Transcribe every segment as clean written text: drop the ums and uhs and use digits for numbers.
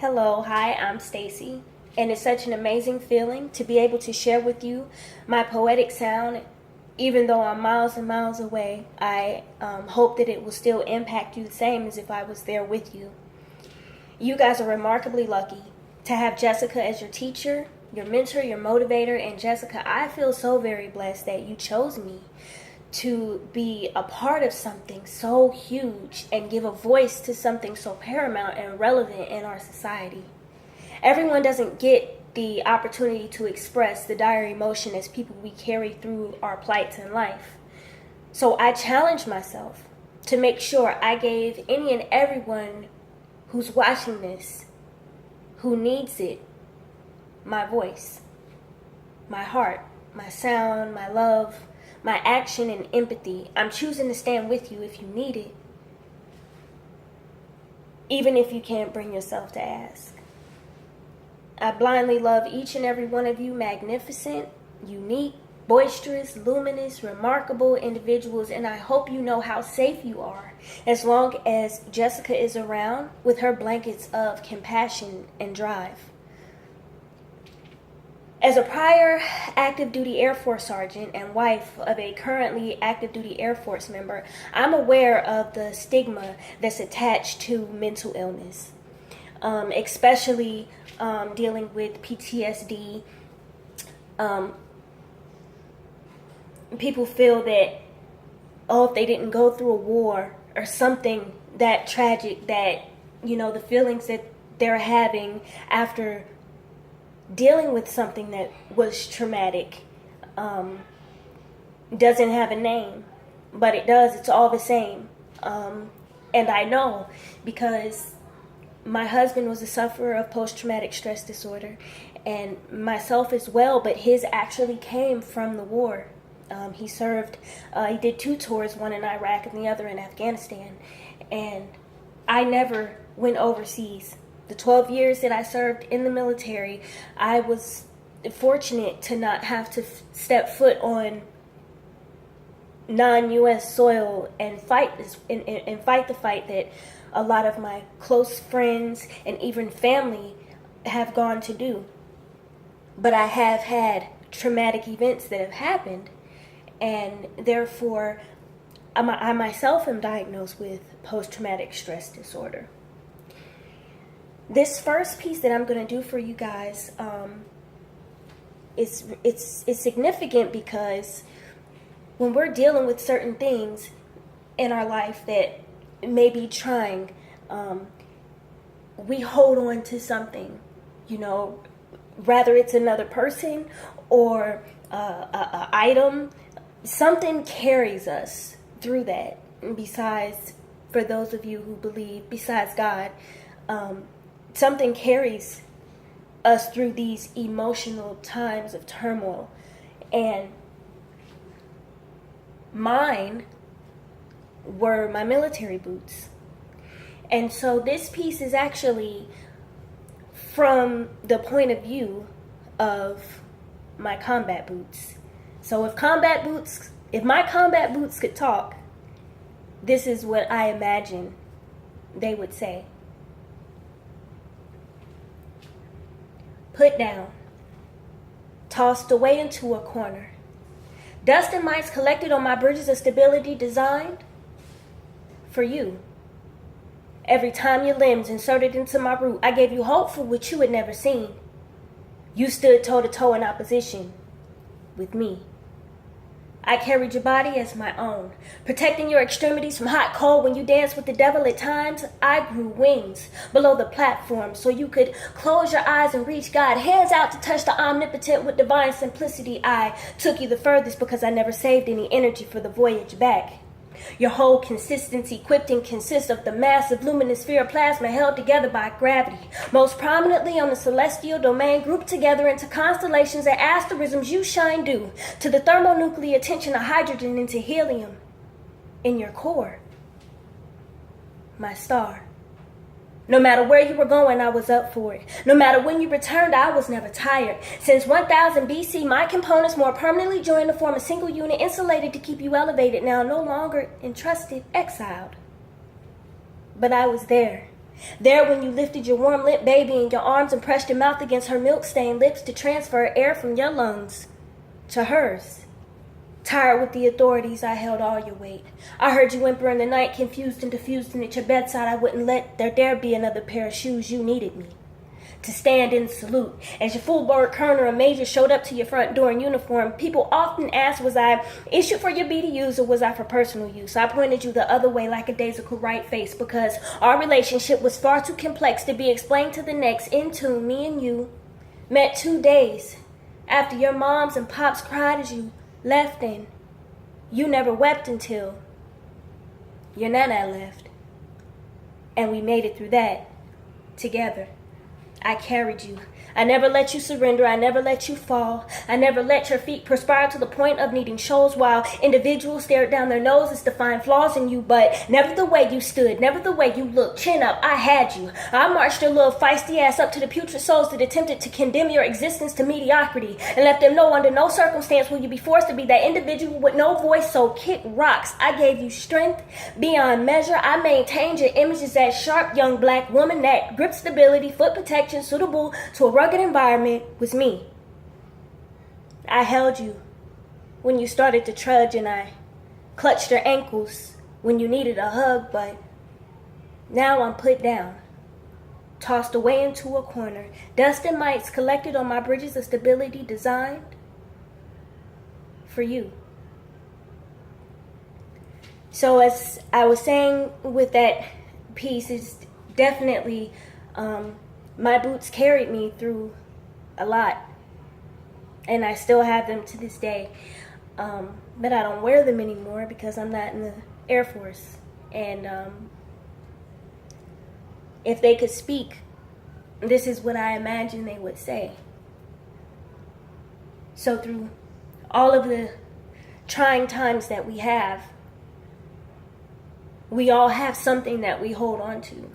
Hello, hi, I'm Stacy, and it's such an amazing feeling to be able to share with you my poetic sound. Even though I'm miles and miles away, I hope that it will still impact you the same as if I was there with you. You guys are remarkably lucky to have Jessica as your teacher, your mentor, your motivator, and Jessica, I feel so very blessed that you chose me to be a part of something so huge and give a voice to something so paramount and relevant in our society. Everyone doesn't get the opportunity to express the dire emotion as people we carry through our plights in life. So I challenged myself to make sure I gave any and everyone who's watching this, who needs it, my voice, my heart, my sound, my love, my action and empathy. I'm choosing to stand with you if you need it, even if you can't bring yourself to ask. I blindly love each and every one of you magnificent, unique, boisterous, luminous, remarkable individuals, and I hope you know how safe you are as long as Jessica is around with her blankets of compassion and drive. As a prior active duty Air Force sergeant and wife of a currently active duty Air Force member, I'm aware of the stigma that's attached to mental illness, especially dealing with PTSD. People feel that, if they didn't go through a war or something that tragic, that, the feelings that they're having after dealing with something that was traumatic doesn't have a name, but it does. It's all the same. And I know because my husband was a sufferer of post-traumatic stress disorder, and myself as well, but his actually came from the war. He served, he did 2 tours, one in Iraq and the other in Afghanistan, and I never went overseas. The 12 years that I served in the military, I was fortunate to not have to step foot on non-U.S. soil and fight the fight that a lot of my close friends and even family have gone to do. But I have had traumatic events that have happened, and therefore I myself am diagnosed with post-traumatic stress disorder. This first piece that I'm going to do for you guys, it's significant because when we're dealing with certain things in our life that may be trying, we hold on to something, rather it's another person or a item, something carries us through that. Besides, for those of you who believe, besides God, something carries us through these emotional times of turmoil. And mine were my military boots. And so this piece is actually from the point of view of my combat boots. So if my combat boots could talk, this is what I imagine they would say. Put down, tossed away into a corner. Dust and mites collected on my bridges of stability designed for you. Every time your limbs inserted into my route, I gave you hope for what you had never seen. You stood toe-to-toe in opposition with me. I carried your body as my own, protecting your extremities from hot cold. When you danced with the devil at times, I grew wings below the platform so you could close your eyes and reach God. Hands out to touch the omnipotent with divine simplicity. I took you the furthest because I never saved any energy for the voyage back. Your whole consistency equipped and consists of the massive luminous sphere of plasma held together by gravity, most prominently on the celestial domain, grouped together into constellations and asterisms. You shine due to the thermonuclear tension of hydrogen into helium in your core, my star. No matter where you were going, I was up for it. No matter when you returned, I was never tired. Since 1000 BC, my components more permanently joined to form a single unit, insulated to keep you elevated, now no longer entrusted, exiled. But I was there, There when you lifted your warm lip baby in your arms and pressed your mouth against her milk-stained lips to transfer air from your lungs to hers. Tired with the authorities, I held all your weight. I heard you whimper in the night, confused and diffused, and at your bedside I wouldn't let there dare be another pair of shoes. You needed me to stand in salute. As your full-board colonel or major showed up to your front door in uniform, people often asked, was I issued for your BDUs or was I for personal use? I pointed you the other way like a daisical right face because our relationship was far too complex to be explained to the next. In tune, me and you met 2 days after your moms and pops cried as you left, and you never wept until your nana left. And we made it through that together. I carried you. I never let you surrender. I never let you fall. I never let your feet perspire to the point of needing shoals while individuals stared down their noses to find flaws in you, but never the way you stood, never the way you looked. Chin up, I had you. I marched your little feisty ass up to the putrid souls that attempted to condemn your existence to mediocrity and let them know under no circumstance will you be forced to be that individual with no voice, so kick rocks. I gave you strength beyond measure. I maintained your image as that sharp young black woman that grip stability, foot protection, suitable to a rugged environment was me. I held you when you started to trudge, and I clutched your ankles when you needed a hug, but now I'm put down, tossed away into a corner, dust and mites collected on my bridges of stability designed for you. So as I was saying with that piece, it's definitely my boots carried me through a lot, and I still have them to this day, but I don't wear them anymore because I'm not in the Air Force. And if they could speak, this is what I imagine they would say. So through all of the trying times that we have, we all have something that we hold on to.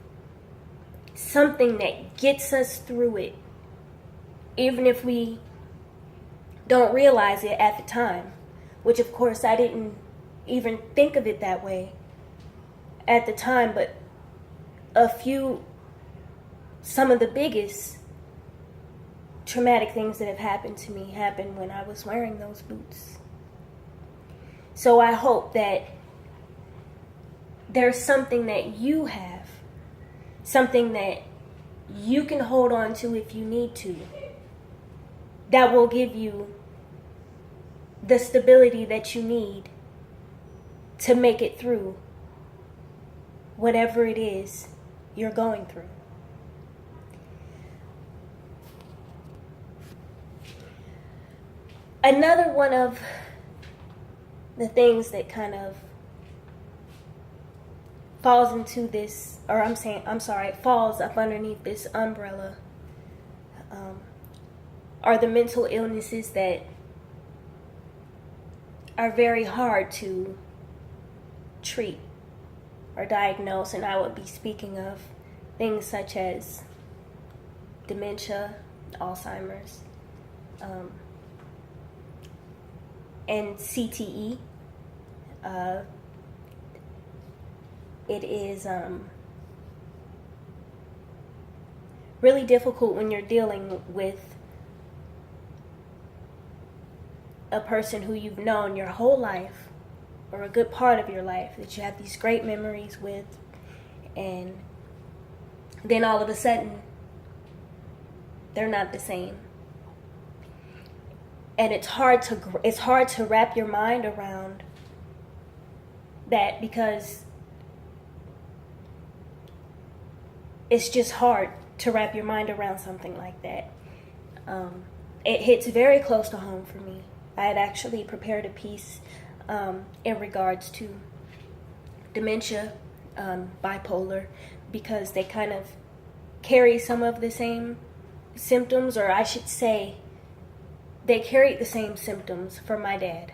Something that gets us through it, even if we don't realize it at the time, which of course I didn't even think of it that way at the time, but some of the biggest traumatic things that have happened to me happened when I was wearing those boots. So I hope that there's something that you have, something that you can hold on to if you need to, that will give you the stability that you need to make it through whatever it is you're going through. Another one of the things that kind of falls into this, falls up underneath this umbrella, are the mental illnesses that are very hard to treat or diagnose. And I would be speaking of things such as dementia, Alzheimer's, and CTE. It is really difficult when you're dealing with a person who you've known your whole life, or a good part of your life, that you have these great memories with, and then all of a sudden they're not the same. And it's hard to wrap your mind around that, because it's just hard to wrap your mind around something like that. It hits very close to home for me. I had actually prepared a piece in regards to dementia, bipolar, because they kind of carry some of the same symptoms, or I should say, they carried the same symptoms for my dad.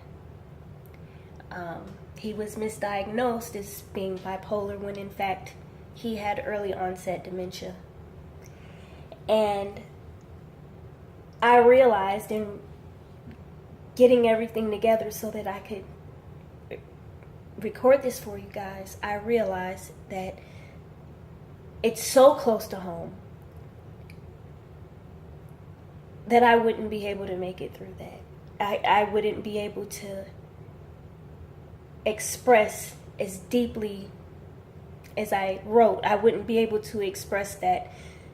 He was misdiagnosed as being bipolar when in fact he had early onset dementia. And I realized, in getting everything together so that I could record this for you guys, I realized that it's so close to home that I wouldn't be able to make it through that. I wouldn't be able to express as deeply as I wrote. I wouldn't be able to express that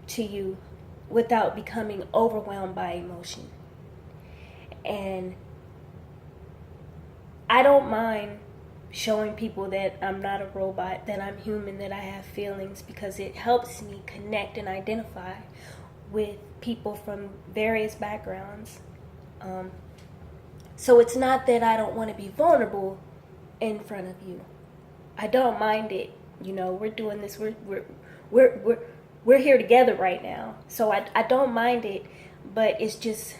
to you without becoming overwhelmed by emotion. And I don't mind showing people that I'm not a robot, that I'm human, that I have feelings, because it helps me connect and identify with people from various backgrounds. So it's not that I don't want to be vulnerable in front of you. I don't mind it. You know, we're doing this. We're here together right now. So I don't mind it, but it's just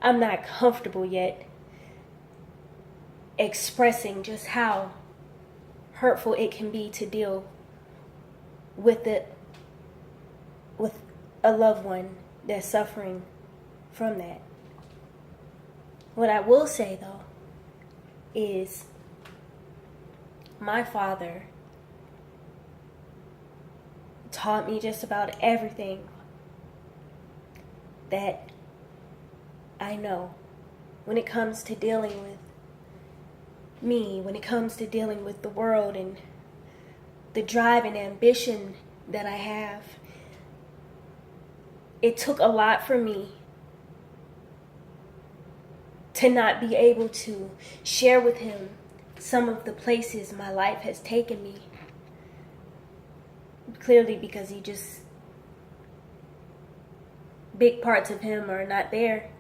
I'm not comfortable yet expressing just how hurtful it can be to deal with a loved one that's suffering from that. What I will say though is my father taught me just about everything that I know when it comes to dealing with me, when it comes to dealing with the world and the drive and ambition that I have. It took a lot for me to not be able to share with him some of the places my life has taken me. Clearly because he just, big parts of him are not there.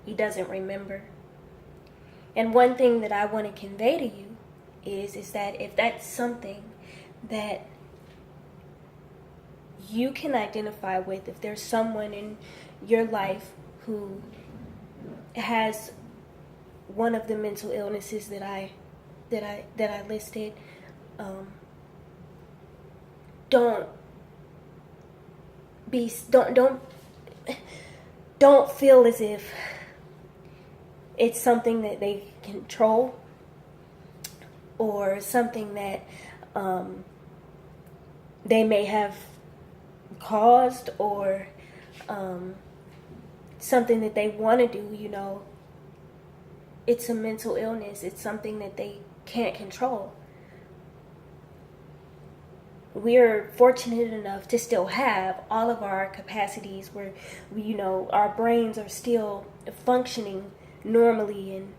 He doesn't remember. And one thing that I want to convey to you is that if that's something that you can identify with, if there's someone in your life who has one of the mental illnesses that I listed, don't feel as if it's something that they control or something that they may have caused or something that they want to do. You know, it's a mental illness. It's something that they can't control. We're fortunate enough to still have all of our capacities where our brains are still functioning normally, and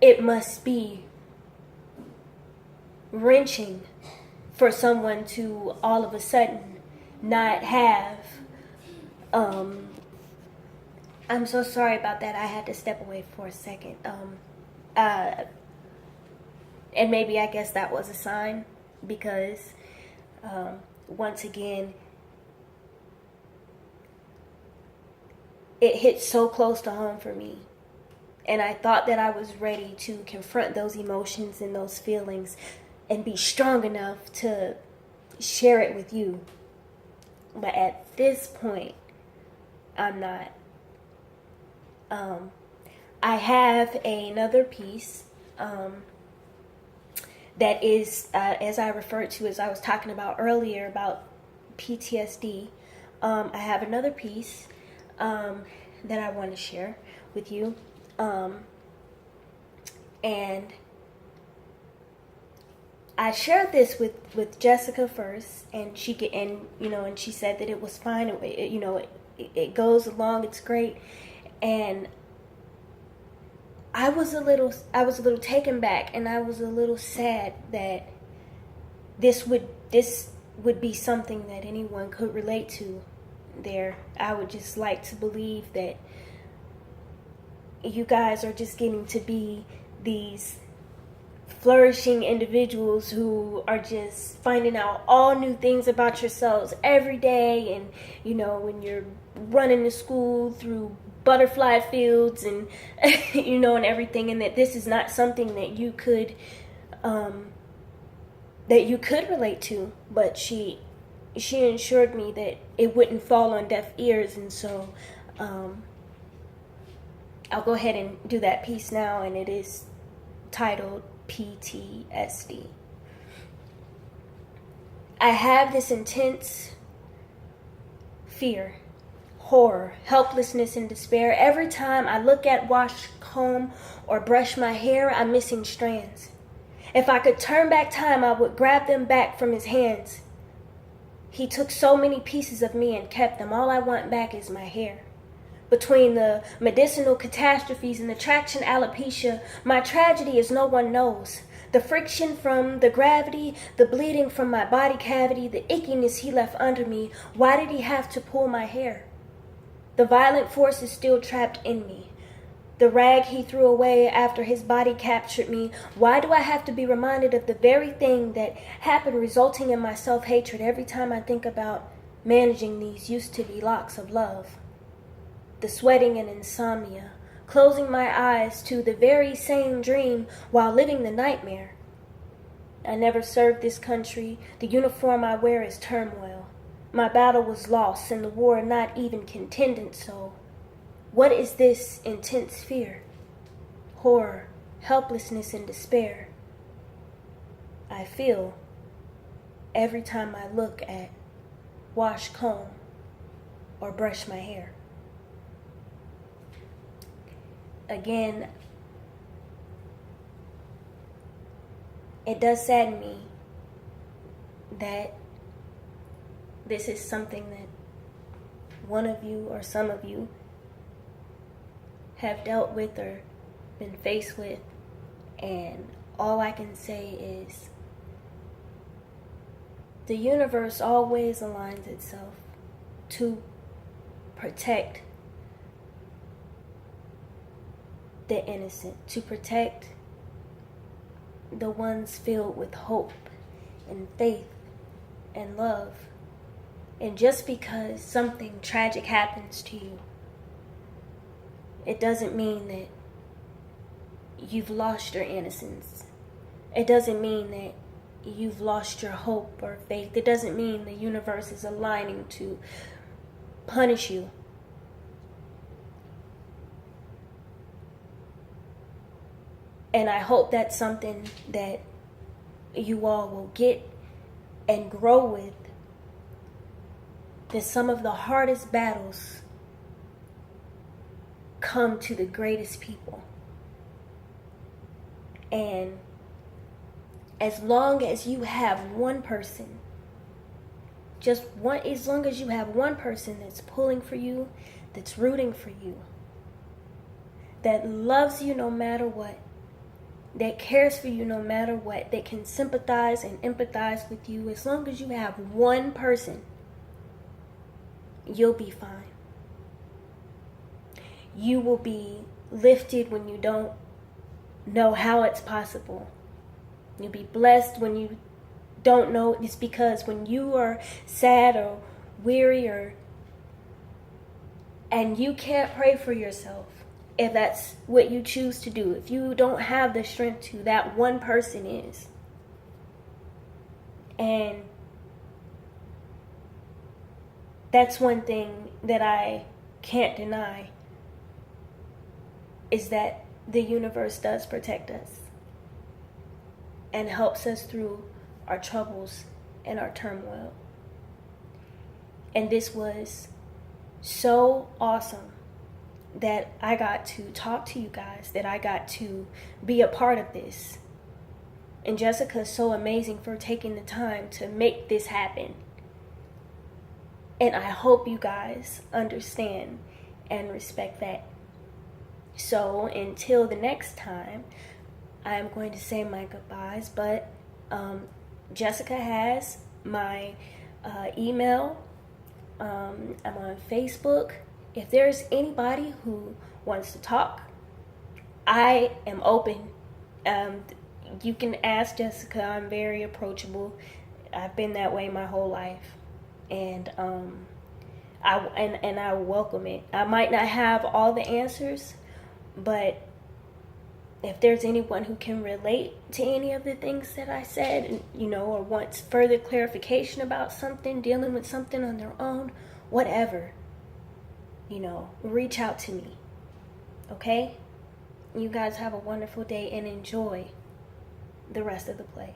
it must be wrenching for someone to all of a sudden not have I'm so sorry about that. I had to step away for a second. And maybe I guess that was a sign, because once again it hit so close to home for me. And I thought that I was ready to confront those emotions and those feelings and be strong enough to share it with you. But at this point, I'm not. I have another piece that is, as I referred to, as I was talking about earlier about PTSD. I have another piece that I want to share with you. And I shared this with Jessica first, and she said that it was fine. It goes along. It's great. And I was a little taken back, and I was a little sad that this would be something that anyone could relate to there. I would just like to believe that you guys are just getting to be these flourishing individuals who are just finding out all new things about yourselves every day, and when you're running to school through butterfly fields and and everything, and that this is not something that you could relate to. But she assured me that it wouldn't fall on deaf ears, and so I'll go ahead and do that piece now, and it is titled PTSD. I have this intense fear, horror, helplessness, and despair. Every time I look at, wash, comb, or brush my hair, I'm missing strands. If I could turn back time, I would grab them back from his hands. He took so many pieces of me and kept them. All I want back is my hair. Between the medicinal catastrophes and the traction alopecia, my tragedy is no one knows. The friction from the gravity, the bleeding from my body cavity, the ickiness he left under me. Why did he have to pull my hair? The violent force is still trapped in me. The rag he threw away after his body captured me. Why do I have to be reminded of the very thing that happened, resulting in my self-hatred every time I think about managing these used-to-be locks of love? The sweating and insomnia, closing my eyes to the very same dream while living the nightmare. I never served this country. The uniform I wear is turmoil. My battle was lost and the war not even contended so. What is this intense fear? Horror, helplessness, and despair. I feel every time I look at, wash, comb, or brush my hair. Again, it does sadden me that this is something that one of you or some of you have dealt with or been faced with, and all I can say is the universe always aligns itself to protect the innocent, to protect the ones filled with hope and faith and love. And just because something tragic happens to you, it doesn't mean that you've lost your innocence. It doesn't mean that you've lost your hope or faith. It doesn't mean the universe is aligning to punish you. And I hope that's something that you all will get and grow with. That some of the hardest battles come to the greatest people. And as long as you have one person, as long as you have one person that's pulling for you, that's rooting for you, that loves you no matter what, that cares for you no matter what, that can sympathize and empathize with you, as long as you have one person, you'll be fine. You will be lifted when you don't know how it's possible. You'll be blessed when you don't know. It's because when you are sad or weary and you can't pray for yourself, if that's what you choose to do, if you don't have the strength to, that one person is. And that's one thing that I can't deny, is that the universe does protect us and helps us through our troubles and our turmoil. And this was so awesome that I got to talk to you guys, that I got to be a part of this. And Jessica is so amazing for taking the time to make this happen. And I hope you guys understand and respect that. So until the next time, I'm going to say my goodbyes, but Jessica has my email. I'm on Facebook. If there's anybody who wants to talk, I am open. You can ask Jessica. I'm very approachable. I've been that way my whole life, and I welcome it. I might not have all the answers, but if there's anyone who can relate to any of the things that I said, or wants further clarification about something, dealing with something on their own, whatever, reach out to me. Okay? You guys have a wonderful day and enjoy the rest of the play.